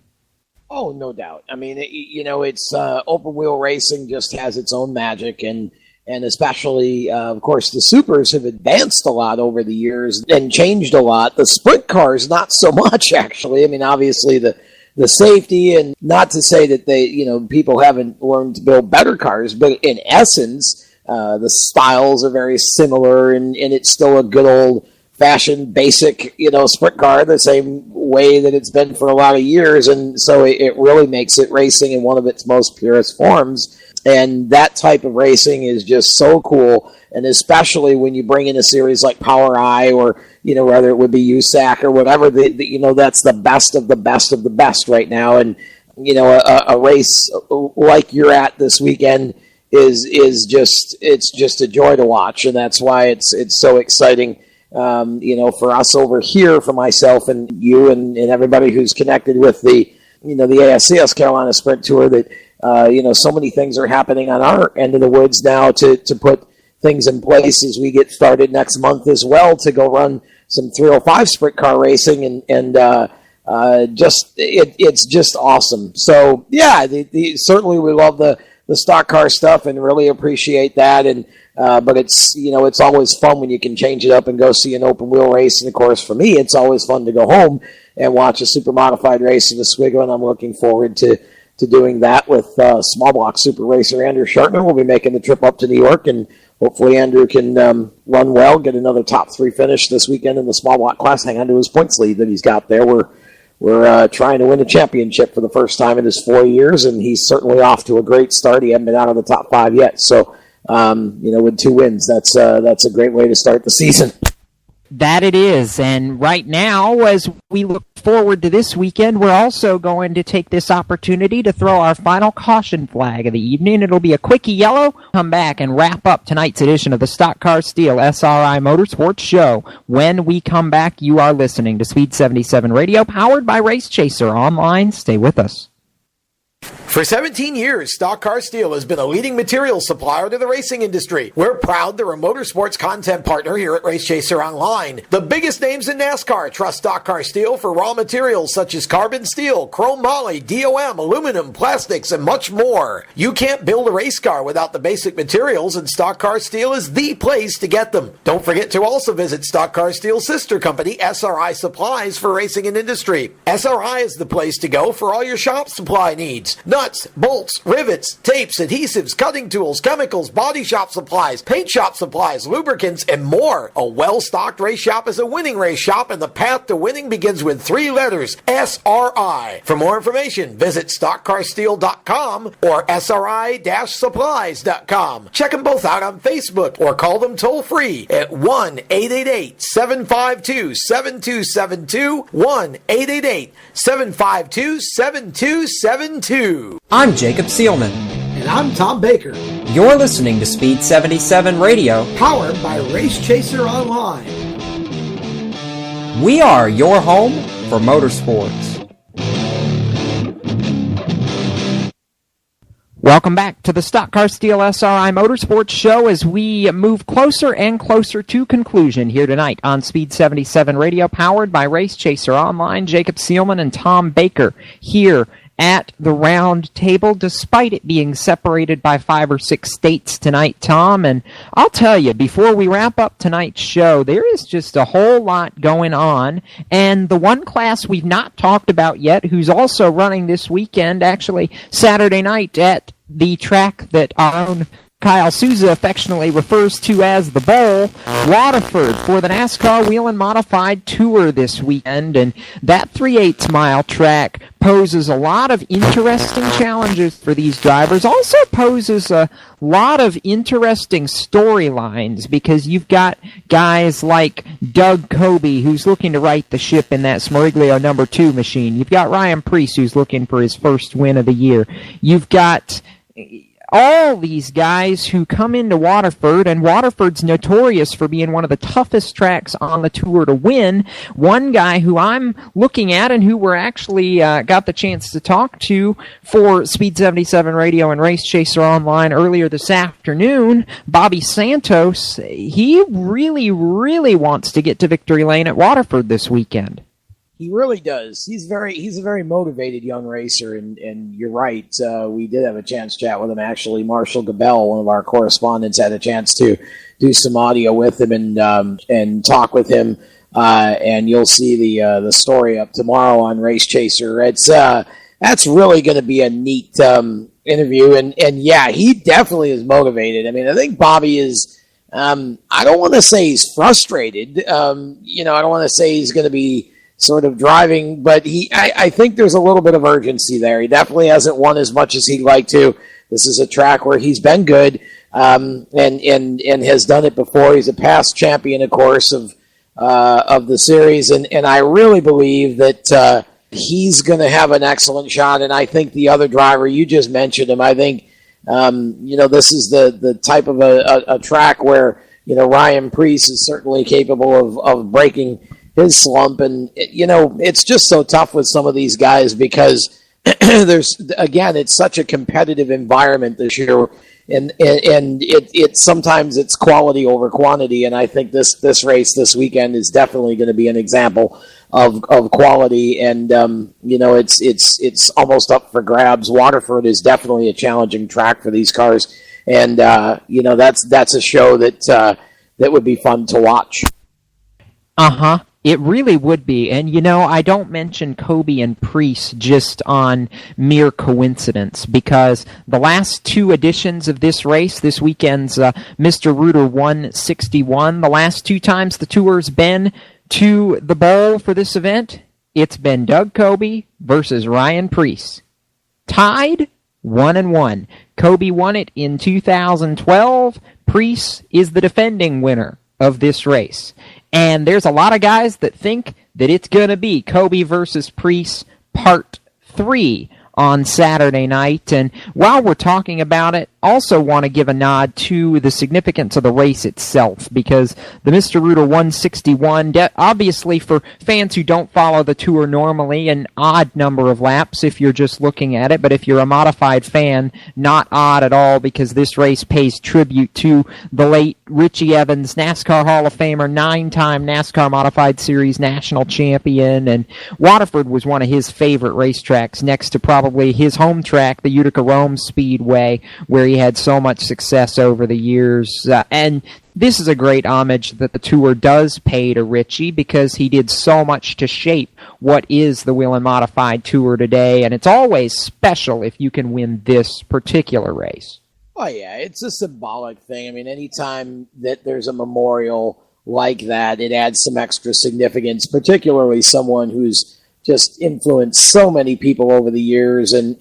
Oh, no doubt. I mean, it's open wheel racing just has its own magic, and especially, of course, the supers have advanced a lot over the years and changed a lot. The sprint cars, not so much, actually. I mean, obviously, the safety, and not to say that people haven't learned to build better cars, but in essence, the styles are very similar, and it's still a good old-fashioned, basic, sprint car, the same way that it's been for a lot of years, and so it really makes it racing in one of its most purest forms. And that type of racing is just so cool, and especially when you bring in a series like POWRi, or whether it would be USAC or whatever, that's the best of the best of the best right now. And a race like you're at this weekend is just a joy to watch, and that's why it's so exciting. For us over here, for myself and you and everybody who's connected with the ASCS Carolina Sprint Tour, that so many things are happening on our end of the woods now to put things in place as we get started next month as well to go run some 305 sprint car racing, and it's just awesome. So yeah, certainly we love the stock car stuff and really appreciate that. And but it's always fun when you can change it up and go see an open wheel race. And of course, for me, it's always fun to go home and watch a super modified race in Oswego, and I'm looking forward to doing that with small block super racer Andrew Shartner. We'll be making the trip up to New York, and hopefully Andrew can run well, get another top 3 finish this weekend in the small block class, hang on to his points lead that he's got there. We're trying to win a championship for the first time in his 4 years, and he's certainly off to a great start. He hasn't been out of the top 5 yet, so with 2 wins, that's a great way to start the season. That it is, and right now, as we look forward to this weekend, we're also going to take this opportunity to throw our final caution flag of the evening. It'll be a quickie yellow. Come back and wrap up tonight's edition of the Stock Car Steel SRI Motorsports Show. When we come back, you are listening to Speed 77 Radio, powered by Race Chaser Online. Stay with us. For 17 years, Stock Car Steel has been a leading materials supplier to the racing industry. We're proud they're a Motorsports content partner here at Race Chaser Online. The biggest names in NASCAR trust Stock Car Steel for raw materials such as carbon steel, chrome moly, DOM, aluminum, plastics, and much more. You can't build a race car without the basic materials, and Stock Car Steel is the place to get them. Don't forget to also visit Stock Car Steel's sister company, SRI Supplies, for racing and industry. SRI is the place to go for all your shop supply needs. Nuts, bolts, rivets, tapes, adhesives, cutting tools, chemicals, body shop supplies, paint shop supplies, lubricants, and more. A well-stocked race shop is a winning race shop, and the path to winning begins with 3 letters, SRI. For more information, visit stockcarsteel.com or SRI-supplies.com. Check them both out on Facebook or call them toll-free at 1-888-752-7272, 1-888-752-7272. I'm Jacob Seelman. And I'm Tom Baker. You're listening to Speed 77 Radio, Powered by Race Chaser Online. We are your home for motorsports. Welcome back to the Stock Car Steel SRI Motorsports Show as we move closer and closer to conclusion here tonight on Speed 77 Radio, powered by Race Chaser Online. Jacob Seelman and Tom Baker here at the round table, despite it being separated by 5 or 6 states tonight, Tom. And I'll tell you, before we wrap up tonight's show, there is just a whole lot going on. And the one class we've not talked about yet, who's also running this weekend, actually Saturday night at the track that our own Kyle Souza affectionately refers to as the Bowl, Waterford, for the NASCAR Whelen Modified Tour this weekend. And that 3/8 mile track poses a lot of interesting challenges for these drivers. Also poses a lot of interesting storylines, because you've got guys like Doug Coby, who's looking to right the ship in that Smeriglio number 2 machine. You've got Ryan Preece, who's looking for his first win of the year. You've got all these guys who come into Waterford, and Waterford's notorious for being one of the toughest tracks on the tour to win. One guy who I'm looking at and who we're actually got the chance to talk to for Speed 77 Radio and Race Chaser Online earlier this afternoon, Bobby Santos, he really, really wants to get to victory lane at Waterford this weekend. He really does. He's a very motivated young racer, and you're right. We did have a chance to chat with him. Actually, Marshall Gabell, one of our correspondents, had a chance to do some audio with him and talk with him. And you'll see the story up tomorrow on Race Chaser. It's that's really going to be a neat interview, and yeah, he definitely is motivated. I mean, I think Bobby is. I don't want to say he's frustrated. I don't want to say he's going to be sort of driving, but I think there's a little bit of urgency there. He definitely hasn't won as much as he'd like to. This is a track where he's been good, and has done it before. He's a past champion, of course, of the series, and I really believe that he's going to have an excellent shot. And I think the other driver, you just mentioned him, I think this is the type of a track where Ryan Preece is certainly capable of breaking his slump, and it's just so tough with some of these guys, because it's such a competitive environment this year, and it sometimes it's quality over quantity, and I think this race this weekend is definitely going to be an example of quality, and it's almost up for grabs. Waterford is definitely a challenging track for these cars, and that's a show that would be fun to watch. It really would be. And, I don't mention Coby and Preece just on mere coincidence, because the last 2 editions of this race, this weekend's Mr. Rooter 161, the last 2 times the tour's been to the Bowl for this event, it's been Doug Coby versus Ryan Preece. Tied 1-1. Coby won it in 2012. Preece is the defending winner of this race. And there's a lot of guys that think that it's going to be Coby versus Preece Part 3 on Saturday night. And while we're talking about it, also want to give a nod to the significance of the race itself, because the Mr. Rooter 161, obviously for fans who don't follow the tour normally, an odd number of laps if you're just looking at it, but if you're a modified fan, not odd at all, because this race pays tribute to the late Richie Evans, NASCAR Hall of Famer, 9-time NASCAR Modified Series national champion, and Waterford was one of his favorite racetracks, next to probably his home track, the Utica Rome Speedway, where he had so much success over the years. And this is a great homage that the tour does pay to Richie, because he did so much to shape what is the Whelen Modified Tour today, and it's always special if you can win this particular race. Oh, yeah, it's a symbolic thing. I mean, anytime that there's a memorial like that, it adds some extra significance, particularly someone who's just influenced so many people over the years and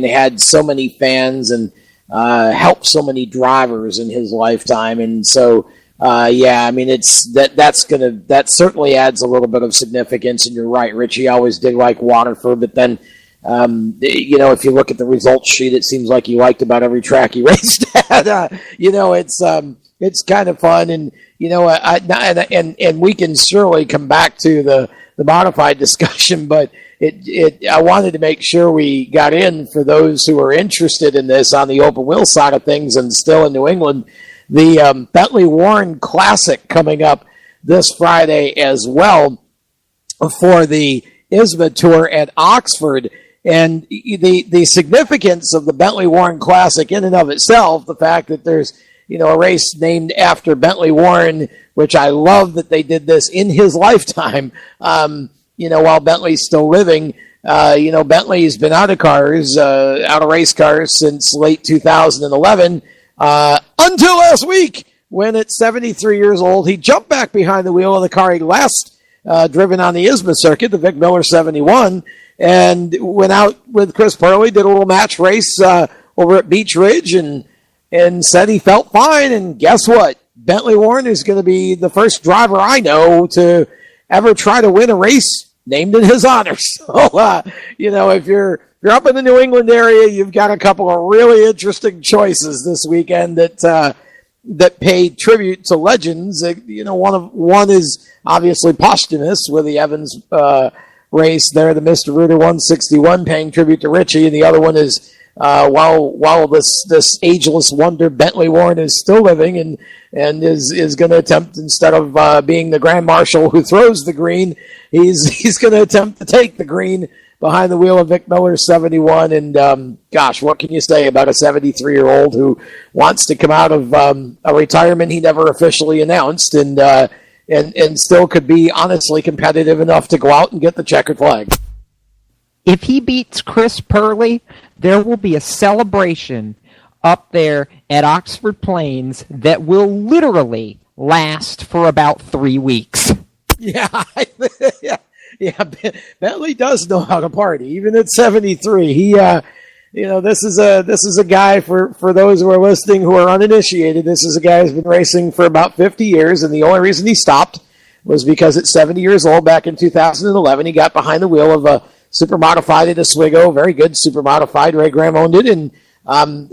had so many fans and helped so many drivers in his lifetime. And so, I mean, that certainly adds a little bit of significance. And you're right, Richie always did like Waterford, but then, if you look at the results sheet, it seems like he liked about every track he raced at. It's kind of fun, and and we can surely come back to the modified discussion, but I wanted to make sure we got in for those who are interested in this on the open wheel side of things and still in New England. The Bentley Warren Classic coming up this Friday as well for the ISMA Tour at Oxford. And the significance of the Bentley Warren Classic in and of itself, the fact that there's, a race named after Bentley Warren, which I love that they did this in his lifetime, while Bentley's still living. Bentley's been out of race cars since late 2011, until last week, when at 73 years old, he jumped back behind the wheel of the car he last driven on the ISMA circuit, the Vic Miller 71, and went out with Chris Purley, did a little match race over at Beach Ridge, and said he felt fine. And guess what? Bentley Warren is going to be the first driver I know to ever try to win a race named in his honor. So, if you're up in the New England area, you've got a couple of really interesting choices this weekend that pay tribute to legends. One is obviously posthumous with the Evans race there, the Mr. Rooter 161, paying tribute to Richie, and the other one is while this ageless wonder Bentley Warren is still living and is going to attempt, instead of being the Grand Marshal who throws the green, he's going to attempt to take the green behind the wheel of Vic Miller 71. And gosh, what can you say about a 73-year-old who wants to come out of a retirement he never officially announced, and still could be honestly competitive enough to go out and get the checkered flag? If he beats Chris Purley, there will be a celebration up there at Oxford Plains that will literally last for about 3 weeks. Yeah, Bentley does know how to party, even at 73. He, this is a guy, for those who are listening who are uninitiated, this is a guy who's been racing for about 50 years, and the only reason he stopped was because at 70 years old, back in 2011, he got behind the wheel of a super modified at Oswego, very good super modified. Ray Graham owned it, and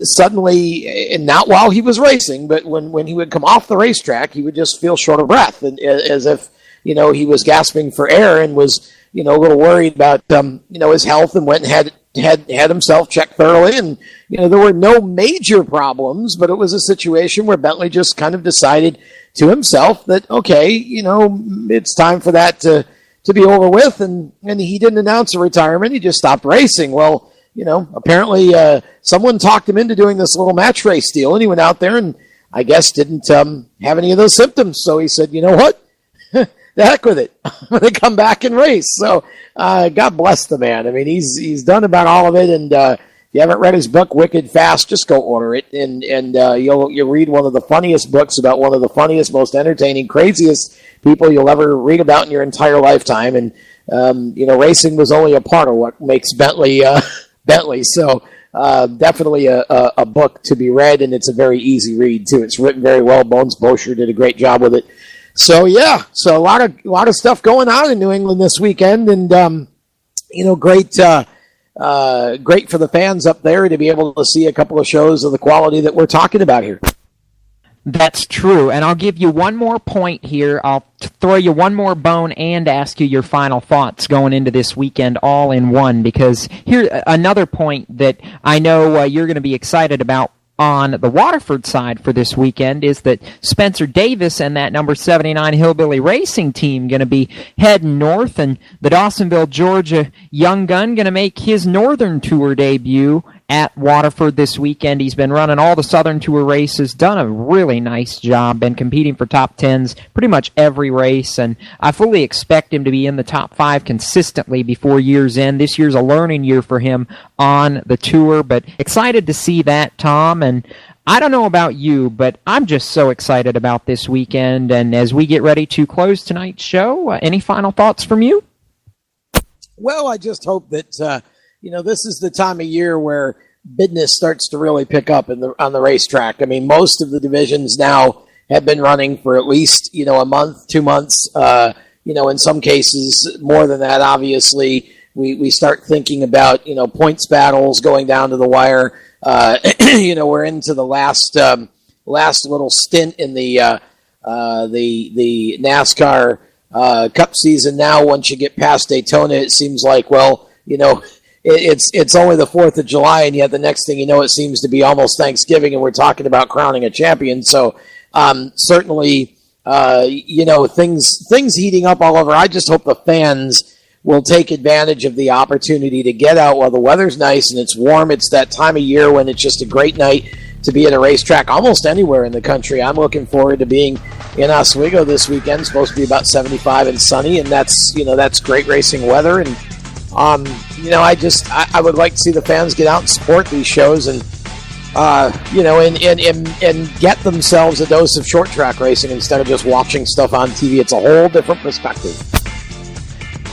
suddenly, and not while he was racing, but when he would come off the racetrack, he would just feel short of breath, and as if he was gasping for air, and was a little worried about his health, and went and had himself checked thoroughly, and there were no major problems, but it was a situation where Bentley just kind of decided to himself that, okay, it's time for that to be over with, and he didn't announce a retirement. He just stopped racing. Well, apparently someone talked him into doing this little match race deal, and he went out there and I guess didn't have any of those symptoms. So he said, you know what? The heck with it. I'm going to come back and race. So God bless the man. I mean, he's done about all of it, and if you haven't read his book, Wicked Fast, just go order it, and you'll read one of the funniest books about one of the funniest, most entertaining, craziest people you'll ever read about in your entire lifetime. And racing was only a part of what makes Bentley Bentley. So definitely a book to be read, and it's a very easy read too. It's written very well. Bones Bosher did a great job with it. So yeah, so a lot of stuff going on in New England this weekend, and great great for the fans up there to be able to see a couple of shows of the quality that we're talking about here. That's true, and I'll give you one more point here. I'll throw you one more bone and ask you your final thoughts going into this weekend all in one, because here another point that I know you're going to be excited about on the Waterford side for this weekend is that Spencer Davis and that number 79 Hillbilly Racing team going to be heading north, and the Dawsonville, Georgia young gun going to make his Northern Tour debut at Waterford this weekend. He's been running all the Southern Tour races, done a really nice job, been competing for top 10s pretty much every race, and I fully expect him to be in the top 5 consistently before year's end. This year's a learning year for him on the tour, but excited to see that, Tom, and I don't know about you, but I'm just so excited about this weekend, and as we get ready to close tonight's show, any final thoughts from you? Well, I just hope that this is the time of year where business starts to really pick up on the racetrack. I mean, most of the divisions now have been running for at least, a month, 2 months, in some cases more than that. Obviously, we start thinking about, points battles going down to the wire. We're into the last little stint in the NASCAR Cup season now. Once you get past Daytona, it seems like, it's only the 4th of July, and yet the next thing you know, it seems to be almost Thanksgiving, and we're talking about crowning a champion. So certainly, things heating up all over. I just hope the fans will take advantage of the opportunity to get out while the weather's nice and it's warm. It's that time of year when it's just a great night to be at a racetrack almost anywhere in the country. I'm looking forward to being in Oswego this weekend. It's supposed to be about 75 and sunny, and that's great racing weather. And I would like to see the fans get out and support these shows and and get themselves a dose of short track racing instead of just watching stuff on TV. It's a whole different perspective.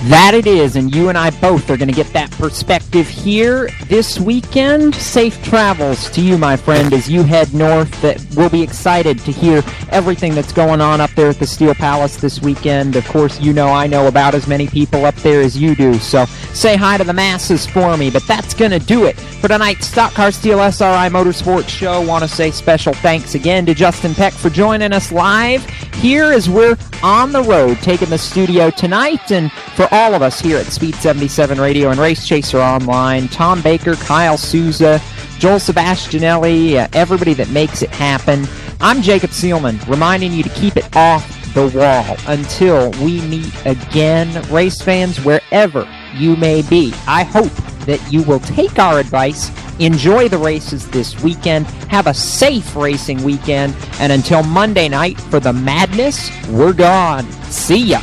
That it is, and you and I both are going to get that perspective here this weekend. Safe travels to you, my friend, as you head north. That we'll be excited to hear everything that's going on up there at the Steel Palace this weekend. Of course, I know about as many people up there as you do, so say hi to the masses for me. But that's going to do it for tonight's Stock Car Steel SRI Motorsports show. Want to say special thanks again to Justin Peck for joining us live here as we're on the road, taking the studio tonight, and for all of us here at Speed 77 Radio and Race Chaser Online, Tom Baker, Kyle Souza, Joel Sebastianelli, everybody that makes it happen. I'm Jacob Seelman, reminding you to keep it off the wall until we meet again. Race fans, wherever you may be, I hope that you will take our advice, enjoy the races this weekend, have a safe racing weekend, and until Monday night for the madness, we're gone. See ya.